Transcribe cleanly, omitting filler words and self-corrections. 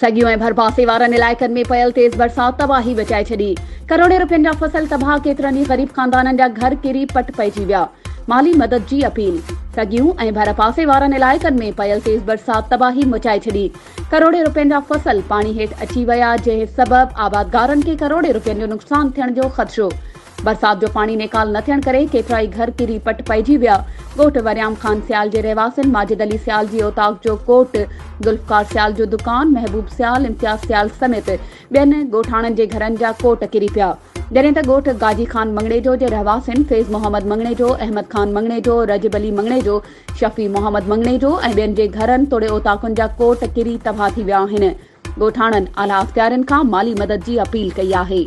सगियो ऐं भरपासे वारनि इलाइक़नि में पयल तेज़ बरसात तबाही बचाए छॾी। करोड़े रुपयनि जा फसल तबाह, केतिरनि ई ग़रीब ख़ानदाननि जा घर किरी पट पइजी विया। माली मदद जी अपील। सगियूं ऐं भरपासे वारनि इलाइक़नि में पयल तेज़ बरसात तबाही मचाए छॾी। करोड़े रुपयनि जा फसल पाणी हेठि अची विया, जंहिं सबबि आबादगारनि खे करोड़े रुपयनि जो नुक़सान थियण जो ख़दशो। बरसात जो पाणी निकाल न थियण करे केतिरा ई घर किरी पट पइजी विया। ॻोठ वरियाम ख़ान सियाल जे रहवासियुनि माजिद अली सियाल जी औताक जो कोट, ज़ुल्फ़कार सियाल जो दुकान, महबूब सियाल, इम्तियाज़ सियाल समेत ॿियनि ॻोठाणनि जे घरनि जा कोट किरी पिया। जॾहिं त ॻोठ गाजी ख़ान मंगणे जो जे रहवासियुनि फैज़ मोहम्मद मंगणे जो, अहमद ख़ान मंगणे जो, रजब अली मंगणे जो, शफ़ी मोहम्मद मंगणे जो ऐं ॿियनि जे घरनि तोड़े औताकुनि जा कोट किरी तबाह थी विया आहिनि। ॻोठाणनि आला अख़्तियारनि खां माली मदद जी अपील कई आहे।